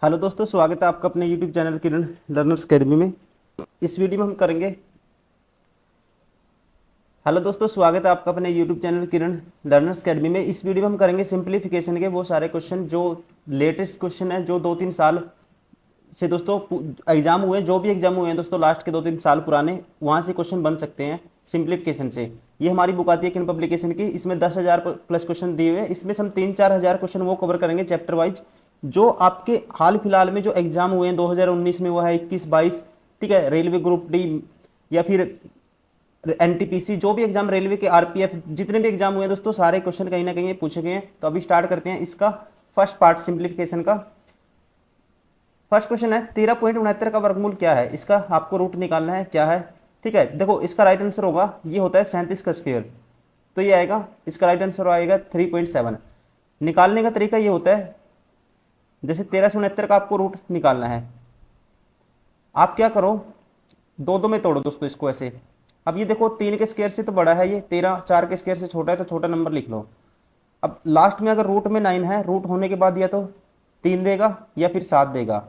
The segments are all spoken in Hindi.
हेलो दोस्तों, स्वागत है आपका अपने यूट्यूब चैनल किरण लर्नर्स अकेडमी में। इस वीडियो में हम करेंगे हेलो दोस्तों, स्वागत है आपका अपने यूट्यूब चैनल किरण लर्नर्स अकेडमी में। इस वीडियो में हम करेंगे सिंप्लीफिकेशन के वो सारे क्वेश्चन जो लेटेस्ट क्वेश्चन है, जो 2-3 साल से दोस्तों एग्जाम हुए, जो भी एग्जाम हुए हैं दोस्तों लास्ट के 2-3 साल पुराने, वहाँ से क्वेश्चन बन सकते हैं सिंप्लीफिकेशन से। ये हमारी बुक आती है किरण पब्लिकेशन की। इसमें 10,000 प्लस क्वेश्चन दिए हुए हैं। इसमें से हम 3-4 हज़ार क्वेश्चन वो कवर करेंगे चैप्टर वाइज, जो आपके हाल फिलहाल में जो एग्जाम हुए हैं 2019 में, वो है 21-22। ठीक है, रेलवे ग्रुप डी या फिर एनटीपीसी, जो भी एग्जाम रेलवे के, आरपीएफ, जितने भी एग्जाम हुए हैं दोस्तों, सारे क्वेश्चन कहीं ना कहीं पूछे गए हैं। तो अभी स्टार्ट करते हैं इसका फर्स्ट पार्ट सिंप्लीफिकेशन का। फर्स्ट क्वेश्चन है 13.69 का वर्गमूल क्या है। इसका आपको रूट निकालना है क्या है। ठीक है, देखो इसका राइट आंसर होगा, ये होता है 37 का स्क्वायर, तो ये आएगा, इसका राइट आंसर आएगा 3.7। निकालने का तरीका ये होता है, जैसे 1369 का आपको रूट निकालना है, आप क्या करो, दो दो में तोड़ो दोस्तों इसको ऐसे। अब ये देखो 3 के स्क्वायर से तो बड़ा है ये, 13 4 के स्क्वायर से छोटा है, तो छोटा नंबर लिख लो। अब लास्ट में अगर रूट में 9 है, रूट होने के बाद या तो 3 देगा या फिर 7 देगा।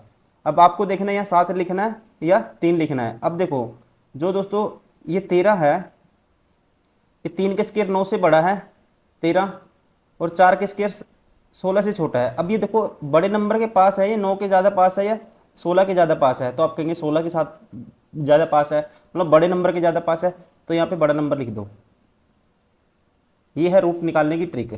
अब आपको देखना है या 7 लिखना है या 3 लिखना है। अब देखो, जो दोस्तों ये 13 है, ये 3 के स्क्वायर 9 से बड़ा है 13, और 4 के स्क्वायर 16 से छोटा है। अब ये देखो बड़े नंबर के पास है, ये 9 के ज़्यादा पास है या 16 के ज़्यादा पास है, तो आप कहेंगे 16 के साथ ज़्यादा पास है, मतलब बड़े नंबर के ज़्यादा पास है, तो यहाँ पे बड़ा नंबर लिख दो। ये है रूट निकालने की ट्रिक।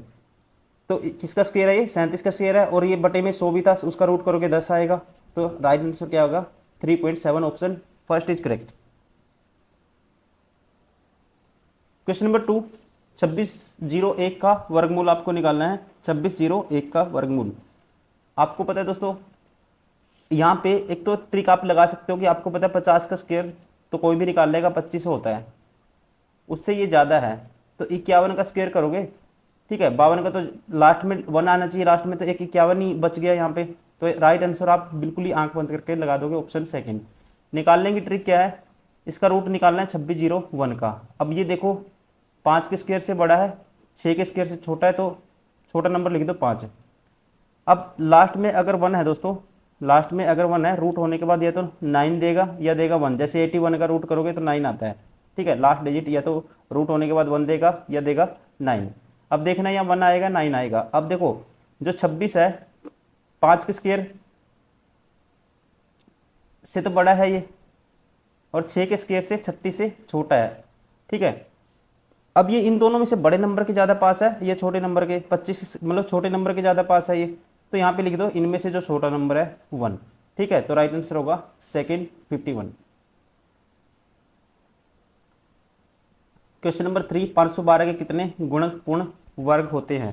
तो किसका स्क्वायर है, ये 37 का स्क्वायर है, और ये बटे में 100 भी था, उसका रूट करोगे 10 आएगा। तो राइट आंसर क्या होगा, 3.7, option first is correct. Question number 2, 2601 का वर्गमूल आपको निकालना है। 2601 का वर्गमूल आपको पता है दोस्तों, यहाँ पे एक तो ट्रिक आप लगा सकते हो कि आपको पता है 50 का स्क्वायर तो कोई भी निकाल लेगा, 25 होता है, उससे ये ज़्यादा है तो 51 का स्क्वायर करोगे। ठीक है, 52 का तो लास्ट में 1 आना चाहिए लास्ट में, तो एक 51 ही बच गया यहाँ पे। तो राइट आंसर आप बिल्कुल ही आंख बंद करके लगा दोगे, ऑप्शन सेकंड। निकालने की ट्रिक क्या है, इसका रूट निकालना है 2601 का। अब ये देखो 5 के स्क्वायर से बड़ा है, 6 के स्क्वायर से छोटा है, तो छोटा नंबर लिख दो 5। अब लास्ट में अगर 1 है दोस्तों, लास्ट में अगर 1 है, रूट होने के बाद या तो 9 देगा या देगा 1, जैसे 81 का रूट करोगे तो 9 आता है। ठीक है, लास्ट डिजिट या तो रूट होने के बाद 1 देगा या देगा 9। अब देखना यहाँ 1 आएगा 9 आएगा। अब देखो जो 26 है, 5 के स्क्वायर से तो बड़ा है ये, और 6 के स्क्वायर से 36 से छोटा है। ठीक है, अब ये इन दोनों में से बड़े नंबर के ज़्यादा पास है, ये छोटे नंबर के 25, मतलब छोटे नंबर के ज़्यादा पास है ये, तो यहाँ पे लिख दो इनमें से जो छोटा नंबर है 1। ठीक है, तो राइट आंसर होगा सेकेंड 51। क्वेश्चन नंबर 3, 512 के कितने गुणक पूर्ण वर्ग होते हैं।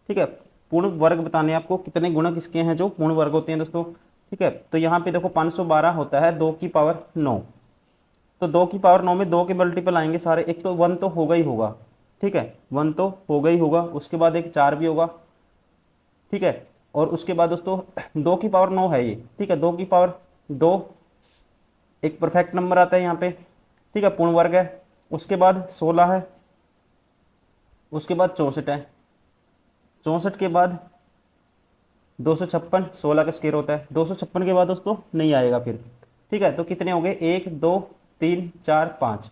ठीक है, पूर्ण वर्ग बताने आपको कितने गुणक इसके हैं जो पूर्ण वर्ग होते हैं दोस्तों। ठीक है, तो यहाँ पे देखो 512 होता है 2 की पावर 9, तो 2 की पावर 9 में 2 के मल्टीपल आएंगे सारे, एक तो 1 तो होगा ही होगा। ठीक है, 1 तो होगा ही होगा, उसके बाद एक 4 भी होगा। ठीक है, और उसके बाद दोस्तों 2 की पावर 9 है ये। ठीक है, 2 की पावर 2 एक परफेक्ट नंबर आता है यहाँ पे। ठीक है, पूर्ण वर्ग है। उसके बाद 16 है, उसके बाद 64 है, 64 के बाद 256, 16 का स्क्वायर होता है, 256 के बाद दोस्तों नहीं आएगा फिर। ठीक है, तो कितने हो गए, 1 2 3 4 5,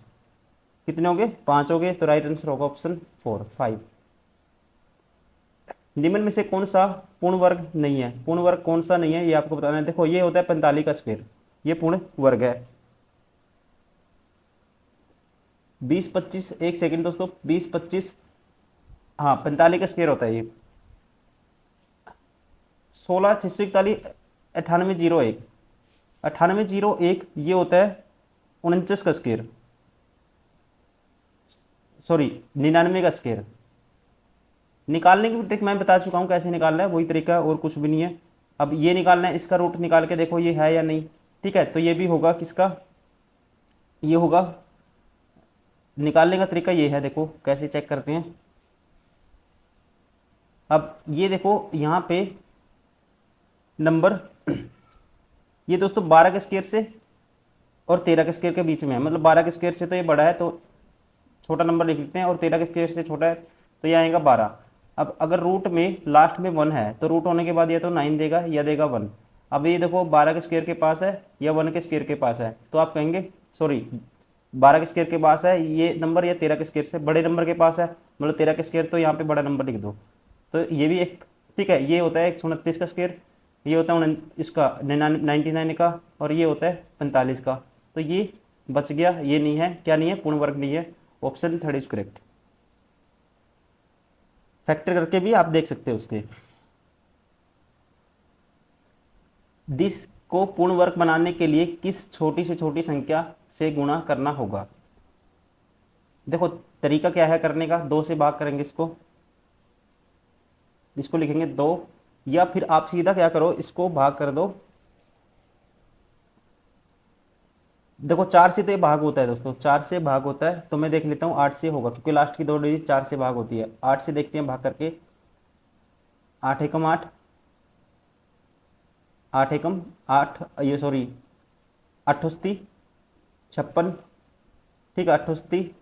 कितने हो गए, 5 हो गए। तो राइट आंसर होगा ऑप्शन 4 5। निम्न में से कौन सा पूर्ण वर्ग नहीं है। पूर्ण वर्ग कौन सा नहीं है ये आपको बताना है। देखो ये होता है 45 का स्क्वायर, ये पूर्ण वर्ग है। 20 25, एक सेकंड दोस्तों, 20 25, हाँ 45 का स्क्वायर होता है ये। 16 641 9801, 9801 ये होता है 49 का स्क्वायर, सॉरी 99 का स्क्वायर। निकालने की भी ट्रिक मैं बता चुका हूँ कैसे निकालना है, वही तरीका है और कुछ भी नहीं है। अब ये निकालना है, इसका रूट निकाल के देखो ये है या नहीं। ठीक है, तो ये भी होगा किसका, ये होगा, निकालने का तरीका ये है, देखो कैसे चेक करते हैं। अब ये देखो यहाँ पे नंबर ये दोस्तों 12 के स्क्वायर से और 13 के स्क्वायर के बीच में है, मतलब 12 के स्क्वायर से तो ये बड़ा है तो छोटा नंबर लिख लेते हैं, और 13 के स्क्वायर से छोटा है तो ये आएगा 12। अब अगर रूट में लास्ट में 1 है, तो रूट होने के बाद या तो 9 देगा या देगा 1। अब ये देखो 12 के स्क्वायर के पास है या 1 के स्क्वायर के पास है, तो आप कहेंगे सॉरी 12 के स्क्वायर के पास है ये नंबर या 13 के स्क्वायर से बड़े नंबर के पास है, मतलब 13 के स्क्वायर, तो यहाँ पे बड़ा नंबर लिख दो। तो ये भी एक ठीक है, ये होता है 129 का स्क्वायर, ये होता है इसका 99 का, और ये होता है 45 का। तो ये बच गया, ये नहीं है, क्या नहीं है, पूर्ण वर्ग नहीं है। Option third is correct. Factor करके भी आप देख सकते हो उसके। दिस को पूर्ण वर्ग बनाने के लिए किस छोटी से छोटी संख्या से गुणा करना होगा। देखो तरीका क्या है करने का, 2 से भाग करेंगे इसको लिखेंगे 2, या फिर आप सीधा क्या करो, इसको भाग कर दो। देखो 4 से तो ये भाग होता है दोस्तों, 4 से भाग होता है, तो मैं देख लेता हूँ 8 से होगा, क्योंकि लास्ट की 2 डिजिट 4 से भाग होती है। 8 से देखते हैं भाग करके, 8 एकम 8, 8 एकम 8, ये सॉरी 8 56, ठीक है 8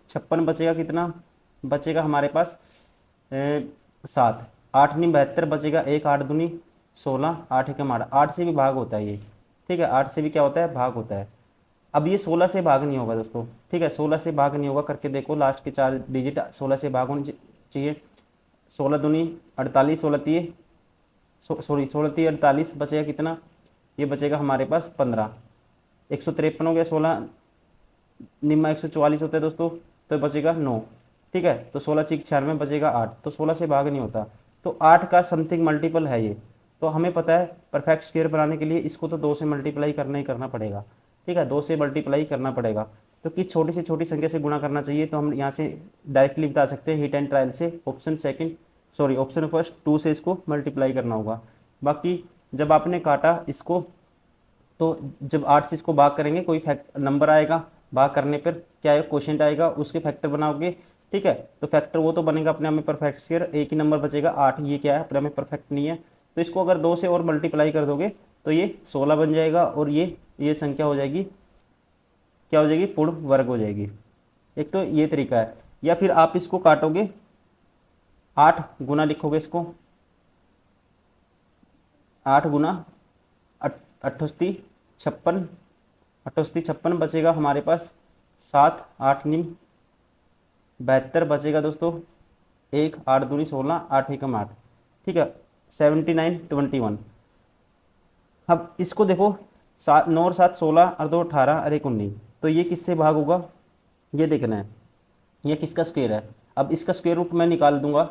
56 बचेगा कितना, बचेगा हमारे पास 7, 8 नी 72 बचेगा, 1 8 दूनी 16, 8 एकम 8, 8 से भी भाग होता है ये, ठीक है 8 से भी क्या होता है, भाग होता है। अब ये 16 से भाग नहीं होगा दोस्तों, ठीक है 16 से भाग नहीं होगा, करके देखो लास्ट के 4 डिजिट 16 से भाग होनी चाहिए। 16 दूनी 48, 16 तीय सॉरी 16 तीय 48, बचेगा कितना, ये बचेगा हमारे पास 15, 153 हो गया, 16 निम्मा 144 होता है दोस्तों, तो बचेगा 9, ठीक है। तो 16 6 96 बचेगा 8, तो 16 से भाग नहीं होता, तो 8 का समथिंग मल्टीपल है ये। तो हमें पता है परफेक्ट स्क्वायर बनाने के लिए इसको तो 2 से मल्टीप्लाई करना ही करना पड़ेगा, ठीक है 2 से मल्टीप्लाई करना पड़ेगा। तो किस छोटी से छोटी संख्या से गुणा करना चाहिए, तो हम यहाँ से डायरेक्टली बता सकते हैं हिट एंड ट्रायल से, option second sorry option first 2 से इसको मल्टीप्लाई करना होगा। बाकी जब आपने काटा इसको, तो जब 8 से इसको भाग करेंगे कोई फैक्ट नंबर आएगा, भाग करने पर क्या आएगा, क्वोशिएंट आएगा, उसके फैक्टर बनाओगे, ठीक है। तो फैक्टर वो तो बनेगा अपने आप में परफेक्ट स्क्वायर, एक ही नंबर बचेगा 8, ये क्या है अपने आप में परफेक्ट नहीं है। तो इसको अगर 2 से और मल्टीप्लाई कर दोगे तो ये 16 बन जाएगा, और ये संख्या हो जाएगी, क्या हो जाएगी, पूर्ण वर्ग हो जाएगी। एक तो ये तरीका है, या फिर आप इसको काटोगे, 8 गुना लिखोगे इसको, 8 गुना 88 56 बचेगा हमारे पास 7, 8 निम 72 बचेगा दोस्तों, 1 8 दूनी 16, 8 एकम 8, ठीक है 79 21। अब इसको देखो 7 9 और 7 16 और 2 18 और 1 19, तो ये किससे भाग होगा, ये देखना है, ये किसका स्क्वायर है। अब इसका स्क्वायर रूट मैं निकाल दूंगा,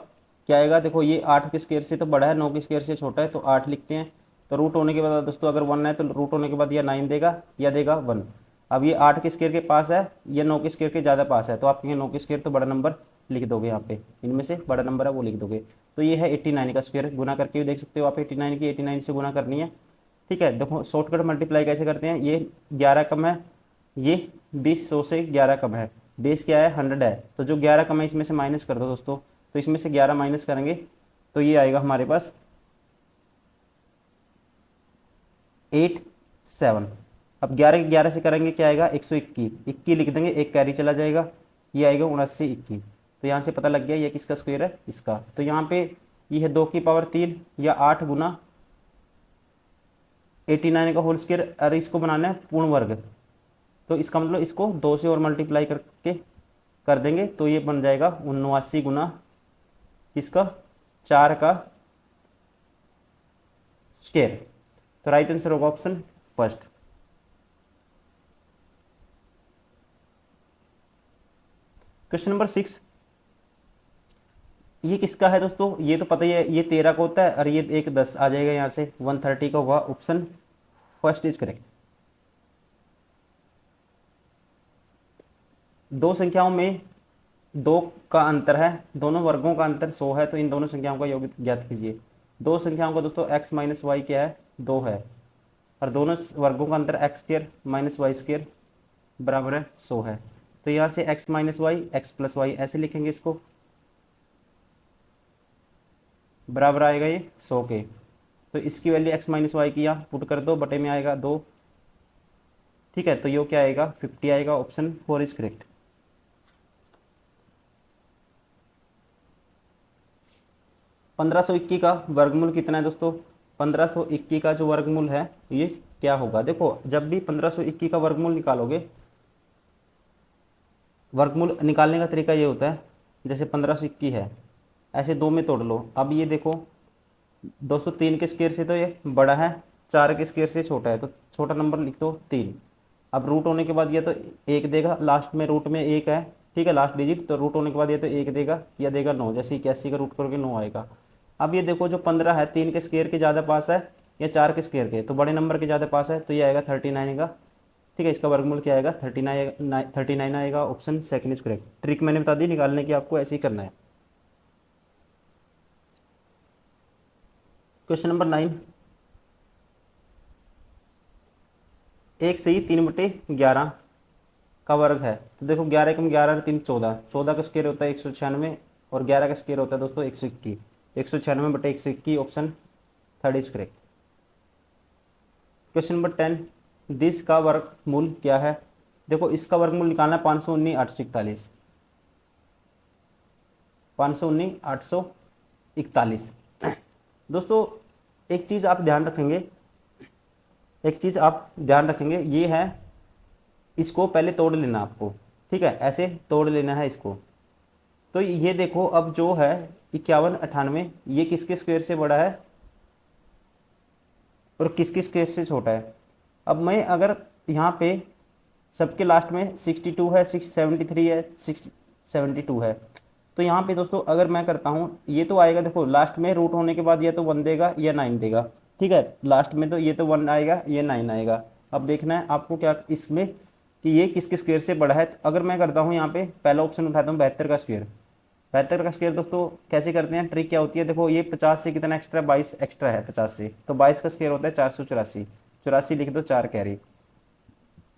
क्या आएगा, देखो ये 8 के स्क्वायर से तो बड़ा है, 9 के स्क्वायर से छोटा है, तो 8 लिखते हैं। तो रूट होने के बाद दोस्तों अगर 1 है तो रूट होने के बाद या 9 देगा या देगा 1। अब ये 8 के स्क्वायर के पास है या 9 के स्क्वायर के ज़्यादा पास है, तो आप कहेंगे 9 के स्क्वायर, तो बड़ा नंबर लिख दोगे यहाँ पे, इनमें से बड़ा नंबर है वो लिख दोगे। तो ये है 89 का स्क्वायर, गुना करके भी देख सकते हो आप, 89 की 89 से गुना करनी है, ठीक है। देखो शॉर्टकट मल्टीप्लाई कैसे करते हैं, ये 11 कम है, ये भी 100 से 11 कम है, बेस क्या है 100 है, तो जो 11 कम है इसमें से माइनस कर दो दोस्तों, तो इसमें से 11 माइनस करेंगे तो ये आएगा हमारे पास 8 7। अब 11 के 11 से करेंगे क्या आएगा, 121, 21 लिख देंगे, एक कैरी चला जाएगा, ये आएगा 79 21। तो यहाँ से पता लग गया ये किसका स्क्वायर है, इसका। तो यहाँ पे ये है 2 की पावर 3 या 8 गुना 89 का होल स्क्वायर, और इसको बनाना है पूर्ण वर्ग, तो इसका मतलब इसको 2 से और मल्टीप्लाई करके कर देंगे, तो ये बन जाएगा 79 गुना किसका, 4 का स्क्वायर। तो राइट आंसर होगा ऑप्शन फर्स्ट। क्वेश्चन नंबर 6, ये किसका है दोस्तों, ये तो पता ही है, ये 13 का होता है, और ये एक 10 आ जाएगा यहाँ से, 130 का होगा, ऑप्शन फर्स्ट इज करेक्ट। दो संख्याओं में 2 का अंतर है, दोनों वर्गों का अंतर 100 है, तो इन दोनों संख्याओं का योग ज्ञात कीजिए। दो संख्याओं का दोस्तों x माइनस वाई क्या है, 2 है, और दोनों वर्गों का अंतर X square minus Y square बराबर है 100 है। तो यहाँ से x minus Y X plus Y ऐसे लिखेंगे इसको, बराबर आएगा ये 100 के। तो इसकी वैल्यू x माइनस वाई की यहाँ पुट कर दो, बटे में आएगा 2, ठीक है। तो ये क्या आएगा 50 आएगा, ऑप्शन 4 इज करेक्ट। 1521 का वर्गमूल कितना है दोस्तों, 1521 का जो वर्गमूल है ये क्या होगा। देखो जब भी 1521 का वर्गमूल निकालोगे, वर्गमूल निकालने का तरीका ये होता है, जैसे 1521 है, ऐसे दो में तोड़ लो। अब ये देखो दोस्तों, 3 के स्क्वायर से तो ये बड़ा है, 4 के स्क्वायर से छोटा है, तो छोटा नंबर लिख दो 3। अब रूट होने के बाद ये तो एक देगा, लास्ट में रूट में एक है, ठीक है, लास्ट डिजिट, तो रूट होने के बाद ये तो एक देगा, या देगा 9, जैसे 81 का रूट करोगे 9 आएगा। अब ये देखो जो 15 है, 3 के स्क्वायर के ज़्यादा पास है या 4 के स्क्वायर के, तो बड़े नंबर के ज़्यादा पास है, तो ये आएगा 39 आएगा, ठीक है। इसका वर्गमूल क्या आएगा, 39 आएगा, option second is correct. Trick मैंने बता दी निकालने की, आपको ऐसे ही करना है। क्वेश्चन नंबर 9, 1 से ही 3/11 का वर्ग है। तो देखो 11 कम 11 3 14, 14 का स्क्वायर होता है 196, और 11 का स्क्वायर होता है दोस्तों 121, 196/121, option third is correct. Question number 10, this का वर्गमूल क्या है। देखो इसका वर्गमूल निकालना है 519 841, 519 841। दोस्तों एक चीज़ आप ध्यान रखेंगे, एक चीज़ आप ध्यान रखेंगे, ये है, इसको पहले तोड़ लेना आपको, ठीक है, ऐसे तोड़ लेना है इसको। तो ये देखो अब जो है 5198, ये किसके स्क्वायर से बड़ा है और किसके स्क्वायर से छोटा है। अब मैं अगर यहाँ पे सबके लास्ट में 62 है, 673 है, 672 है, तो यहाँ पे दोस्तों अगर मैं करता हूँ, ये तो आएगा, देखो लास्ट में रूट होने के बाद या तो 1 देगा या 9 देगा, ठीक है, लास्ट में तो ये तो 1 आएगा, ये 9 आएगा। अब देखना है आपको क्या इसमें कि ये किसके स्क्वायर से बड़ा है। तो अगर मैं करता हूँ यहाँ पे पहला ऑप्शन उठाता हूँ 72 का स्क्वायर। 72 का स्क्वायर दोस्तों कैसे करते हैं, ट्रिक क्या होती है, देखो ये 50 से कितना एक्स्ट्रा, 22 एक्स्ट्रा है 50 से, तो 22 का स्क्वायर होता है 484, 84 लिख दो 4 कैरी,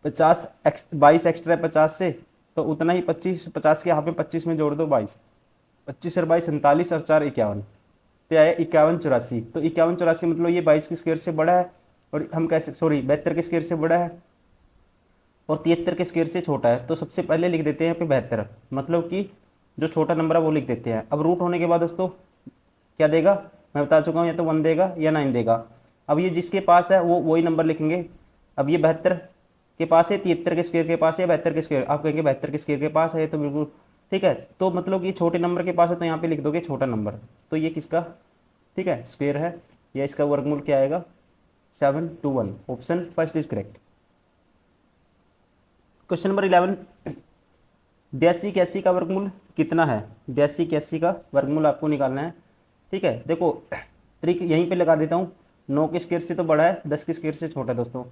22 एक्स्ट्रा है 50 से, तो उतना ही 25, 50 के यहाँ पे 25 में जोड़ दो 22, 25 और 22 47 और 4 51, तो आया 5184। तो 5184 मतलब ये 22 के स्क्वायर से बड़ा है, और हम कैसे, सॉरी 72 के स्क्वायर से बड़ा है और 73 के स्क्वायर से छोटा है। तो सबसे पहले लिख देते हैं यहाँ पे 72, मतलब कि जो छोटा नंबर है वो लिख देते हैं। अब रूट होने के बाद दोस्तों क्या देगा, मैं बता चुका हूँ, या तो 1 देगा या 9 देगा। अब ये जिसके पास है वो वही नंबर लिखेंगे। अब ये 72 के पास है, 73 के स्क्वायर के पास है, 72 के स्क्वायर, आप कहेंगे 72 के स्क्वायर के पास है, तो बिल्कुल ठीक है। तो मतलब ये छोटे नंबर के पास है, तो यहाँ पे लिख दोगे छोटा नंबर, तो ये किसका, ठीक है, स्क्वायर है, या इसका वर्गमूल क्या आएगा 721, option first is correct. Question number 11, 82 81 का वर्गमूल कितना है। 82 81 का वर्गमूल आपको निकालना है, ठीक है। देखो ट्रिक यहीं पे लगा देता हूँ, 9 के स्क्वायर से तो बड़ा है, 10 के स्क्वायर से छोटा है दोस्तों,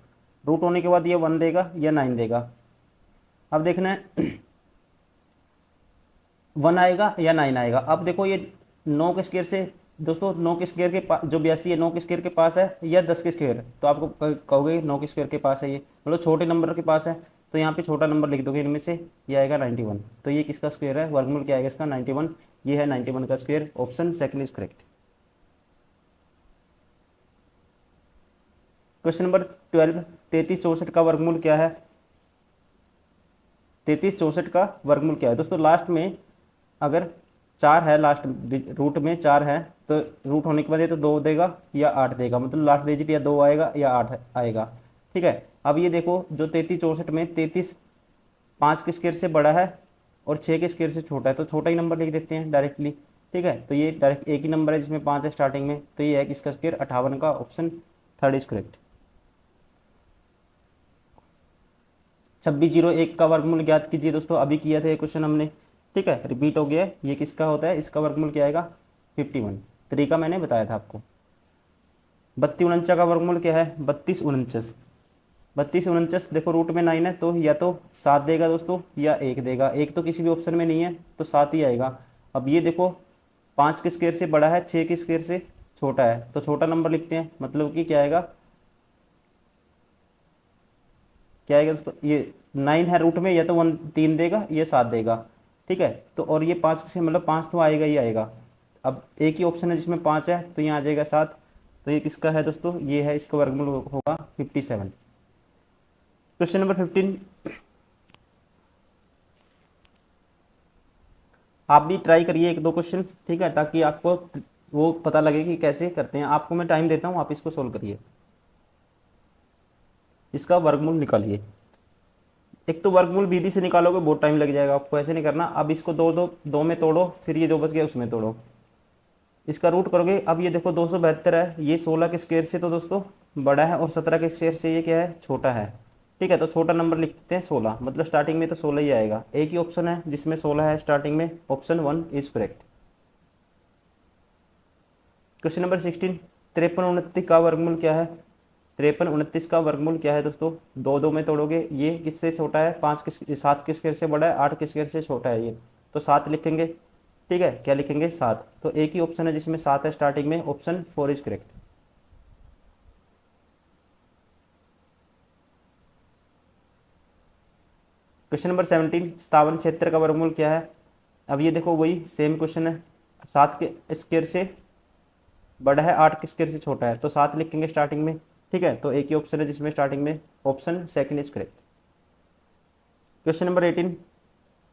रूट होने के बाद ये 1 देगा या 9 देगा। अब देखना है 1 आएगा या 9 आएगा। अब देखो ये 9 के स्क्वायर से दोस्तों, 9 के स्क्वायर के पास जो 82 है 9 के स्क्वायर के पास है या 10 के स्क्वायर, तो आपको कहोगे 9 के स्क्वायर के पास है, ये मतलब छोटे नंबर के पास है, तो यहाँ पे छोटा नंबर लिख दोगे इनमें से, ये आएगा 91। तो ये किसका स्क्वायर है, वर्गमूल क्या आएगा इसका 91, ये है 91 का square, option second is correct. Question number 12, 33 64 का वर्गमूल क्या है। 33 64 का वर्गमूल क्या है दोस्तों, लास्ट में अगर 4 है, लास्ट रूट में 4 है, तो रूट होने के बाद ये तो 2 देगा या 8 देगा, मतलब लास्ट डिजिट या 2 आएगा या 8 आएगा, ठीक है। अब ये देखो जो 33 64 में 33 5 के स्क्वायर से बड़ा है और 6 के स्क्वायर से छोटा है, तो छोटा ही नंबर लिख देते हैं डायरेक्टली, ठीक है। तो ये डायरेक्ट एक ही नंबर है जिसमें 5 है स्टार्टिंग में, तो ये है किसका स्क्वायर 58 का, ऑप्शन थर्ड इज करेक्ट। 2601 का वर्गमूल ज्ञात कीजिए दोस्तों, अभी किया था ये क्वेश्चन हमने, ठीक है, रिपीट हो गया। ये किसका होता है, इसका वर्गमूल क्या आएगा 51, तरीका मैंने बताया था आपको। 3249 का वर्गमूल क्या है 3249, 3249 देखो रूट में 9 है, तो या तो 7 देगा दोस्तों या 1 देगा, एक तो किसी भी ऑप्शन में नहीं है, तो 7 ही आएगा। अब ये देखो 5 के स्क्वायर से बड़ा है, 6 के स्क्वायर से छोटा है, तो छोटा नंबर लिखते हैं, मतलब कि क्या आएगा, क्या आएगा दोस्तों, ये 9 है रूट में, या तो 1 3 देगा या 7 देगा, ठीक है। तो और ये 5 से मतलब 5 तो आएगा ही आएगा। अब एक ही ऑप्शन है जिसमें 5 है, तो यहाँ आ जाएगा 7, तो ये किसका है दोस्तों, ये है, इसका वर्गमूल होगा 57। क्वेश्चन नंबर 15, आप भी ट्राई करिए 1 2 क्वेश्चन, ठीक है, ताकि आपको वो पता लगे कि कैसे करते हैं। आपको मैं टाइम देता हूँ, आप इसको सोल्व करिए, इसका वर्गमूल निकालिए। एक तो वर्गमूल विधि से निकालोगे बहुत टाइम लग जाएगा, आपको ऐसे नहीं करना। अब इसको दो दो दो में तोड़ो, फिर ये जो बच गया उसमें तोड़ो, इसका रूट करोगे। अब ये देखो 272 है, ये 16 के स्क्वायर से तो दोस्तों बड़ा है, और 17 के स्क्वायर से ये क्या है, छोटा है। ठीक है, तो छोटा नंबर लिख देते हैं 16, मतलब स्टार्टिंग में तो 16 ही आएगा। एक ही ऑप्शन है जिसमें 16 है स्टार्टिंग में, option 1 is correct. Question number 16, 53 का वर्गमूल क्या है? 53 का वर्गमूल क्या है दोस्तों? दो दो में तोड़ोगे, ये किससे छोटा है, 7 के स्क्वायर से बड़ा है, 8 के स्क्वायर से छोटा है ये, तो 7 लिखेंगे। ठीक है, क्या लिखेंगे, 7। तो एक ही ऑप्शन है जिसमें 7 है स्टार्टिंग में, option 4 is correct. Question number 17, 57 का वर्गमूल क्या है? अब ये देखो वही सेम क्वेश्चन है, 7 के स्क्वायर से बड़ा है, 8 के स्क्वायर से छोटा है, तो 7 लिखेंगे स्टार्टिंग में। ठीक है, तो एक ही ऑप्शन है जिसमें स्टार्टिंग में, option second is correct. Question number 18,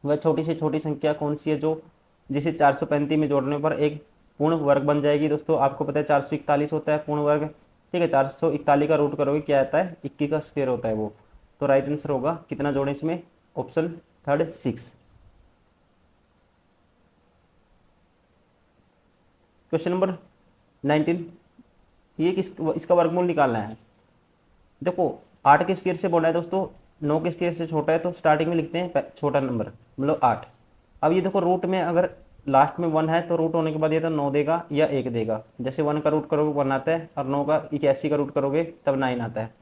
वह छोटी से छोटी संख्या कौन सी है जो जिसे 435 में जोड़ने पर एक पूर्ण वर्ग बन जाएगी? दोस्तों आपको पता है 441 होता है पूर्ण वर्ग। ठीक है, 441 का रूट करोगे क्या आता है, 21 का स्क्वायर होता है वो। तो राइट आंसर होगा कितना जोड़े इसमें, ऑप्शन थर्ड 6। क्वेश्चन नंबर 19, ये इसका वर्गमूल निकालना है। देखो 8 के स्क्वायर से बोला है दोस्तों, 9 के स्क्वायर से छोटा है, तो स्टार्टिंग में लिखते हैं छोटा नंबर, मतलब 8। अब ये देखो रूट में अगर लास्ट में 1 है तो रूट होने के बाद ये तो 9 देगा या 1 देगा। जैसे 1 का रूट करोगे 1 आता है, और 9 का 81 का रूट करोगे तब 9 आता है।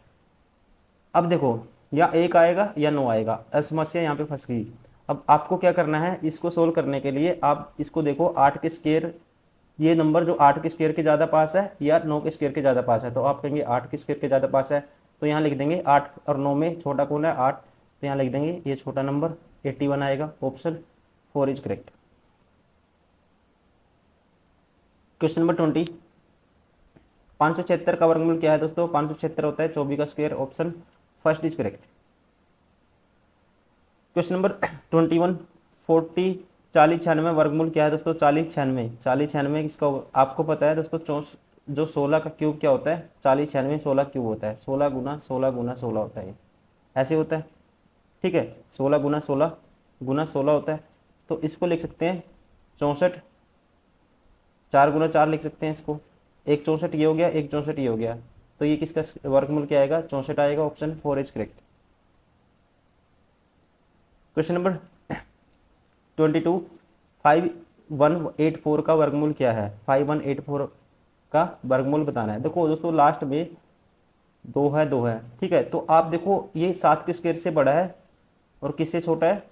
अब देखो या 1 आएगा या 9 आएगा, अब समस्या यहाँ पे फंस गई। अब आपको क्या करना है, इसको सोल्व करने के लिए आप इसको देखो 8 के स्क्वायर, ये नंबर जो 8 के स्क्वायर के ज़्यादा पास है या 9 के स्क्वायर के ज़्यादा पास है, तो आप कहेंगे 8 के स्क्वायर के ज़्यादा पास है, तो यहाँ लिख देंगे 8 और 9 में छोटा कौन है, 8, तो यहाँ लिख देंगे ये छोटा नंबर 81 आएगा, option 4 is correct. Question number 20, 576 का वर्गमूल क्या है दोस्तों? 576 होता है 24 का square, option first is correct. Question number 21, 40 40 96 वर्गमूल क्या है दोस्तों? 40 96, 40 96 इसका आपको पता है दोस्तों, जो 16 का क्यूब क्या होता है, 40 96 16 क्यूब होता है, 16 गुना 16 गुना 16 होता है, ऐसे होता है। ठीक है, 16 गुना 16 गुना 16 होता है, तो इसको लिख सकते हैं 64, 4 गुना 4 लिख सकते हैं इसको, एक 64 ये हो गया, एक 64 ये हो गया, तो ये किसका वर्गमूल क्या आएगा, 64 आएगा, option 4 is correct. Question number 22, 5184 का वर्गमूल क्या है? 5184 का वर्गमूल बताना है। देखो दोस्तों लास्ट में 2 है 2 है, ठीक है, तो आप देखो ये 7 के स्क्वायर से बड़ा है और किससे छोटा है,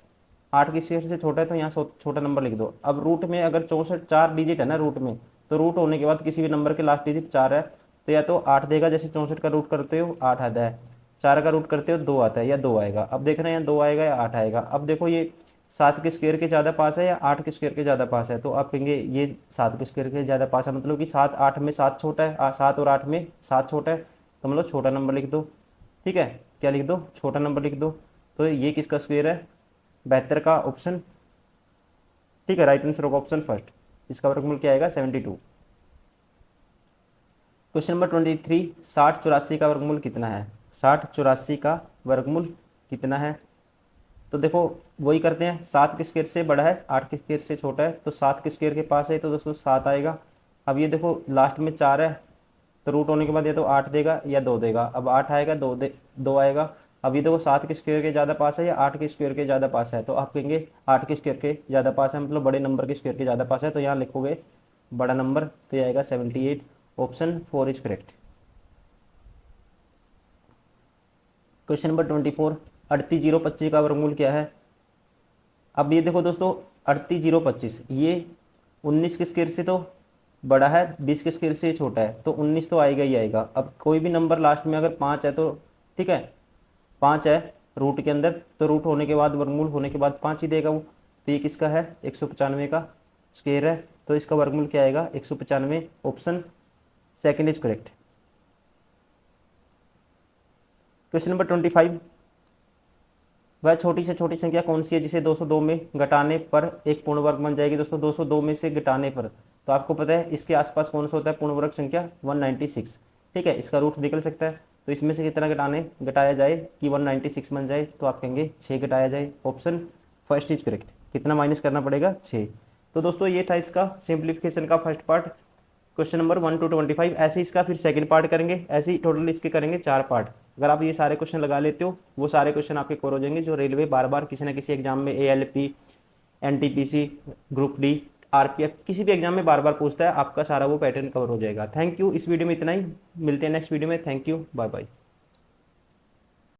8 के स्क्वायर से छोटा है, तो यहाँ छोटा नंबर लिख दो। अब रूट में अगर 64 4 डिजिट है ना रूट में, तो रूट होने के बाद किसी भी नंबर के लास्ट डिजिट 4 है, तो या तो 8 देगा, जैसे 64 का रूट करते हो 8 आता है, 4 का रूट करते हो 2 आता है, या 2 आएगा। अब देख रहे हैं 2 आएगा या 8 आएगा। अब देखो ये 7 के स्क्वायर के ज़्यादा पास है या 8 के स्क्वायर के ज़्यादा पास है, तो आप कहेंगे ये 7 के स्क्वायर के ज़्यादा पास है, मतलब कि 7 8 में 7 छोटा है, 7 और 8 में 7 छोटा है, तो मतलब छोटा नंबर लिख दो। ठीक है, क्या लिख दो, छोटा नंबर लिख दो। तो ये किसका स्क्वायर है, 72 का, ऑप्शन। ठीक है, राइट आंसर होगा ऑप्शन फर्स्ट, इसका वर्गमूल क्या आएगा, 72। क्वेश्चन नंबर 23, 60 84 का वर्गमूल कितना है? 60 84 का वर्गमूल कितना है? तो देखो वही करते हैं, 7 के स्क्वायर से बड़ा है, 8 के स्क्वायर से छोटा है, तो 7 के स्क्वायर के पास है, तो दोस्तों 7 आएगा। अब ये देखो लास्ट में 4 है, तो रूट होने के बाद या तो 8 देगा या 2 देगा। अब 8 आएगा, 2 आएगा। अब ये देखो 7 के स्क्वायर के ज़्यादा पास है या 8 के स्क्वायर के ज़्यादा पास है, तो आप कहेंगे 8 के स्क्वायर के ज़्यादा पास है, मतलब बड़े नंबर के स्क्वायर के ज़्यादा पास है, तो यहाँ लिखोगे बड़ा नंबर, तो ये आएगा 78, option 4 is correct. Question number 24, 38025 का वर्गमूल क्या है? अब ये देखो दोस्तों 38025 ये 19 के स्क्वायर से तो बड़ा है, 20 के स्क्वायर से छोटा है, तो 19 तो आएगा ही आएगा। अब कोई भी नंबर लास्ट में अगर 5 है तो ठीक है, 5 है रूट के अंदर, तो रूट होने के बाद वर्गमूल होने के बाद 5 ही देगा वो, तो ये किसका है, 195 का स्क्वायर है, तो इसका वर्गमूल क्या आएगा, 195, option second is correct. Question number 25, वह छोटी से छोटी संख्या कौन सी है जिसे 202 में घटाने पर एक पूर्ण वर्ग बन जाएगी? दोस्तों 202 में से घटाने पर तो आपको पता है इसके आसपास कौन सा होता है पूर्ण वर्ग संख्या 196। ठीक है, इसका रूट निकल सकता है, तो इसमें से कितना घटाया जाए कि 196 बन जाए, तो आप कहेंगे 6 घटाया जाए। Option first is correct. कितना माइनस करना पड़ेगा, 6। तो दोस्तों ये था इसका सिंप्लीफिकेशन का first part, question number 1 to 25। ऐसे इसका फिर सेकंड पार्ट करेंगे, ऐसे ही टोटल इसके करेंगे 4 पार्ट। अगर आप ये सारे क्वेश्चन लगा लेते हो, वो सारे क्वेश्चन आपके कवर हो जाएंगे जो रेलवे बार बार किसी ना किसी एग्जाम में, ALP, NTPC, group D, RPF, किसी भी एग्जाम में बार बार पूछता है, आपका सारा वो पैटर्न कवर हो जाएगा। थैंक यू, इस वीडियो में इतना ही, मिलते हैं नेक्स्ट वीडियो में। Thank you, bye bye.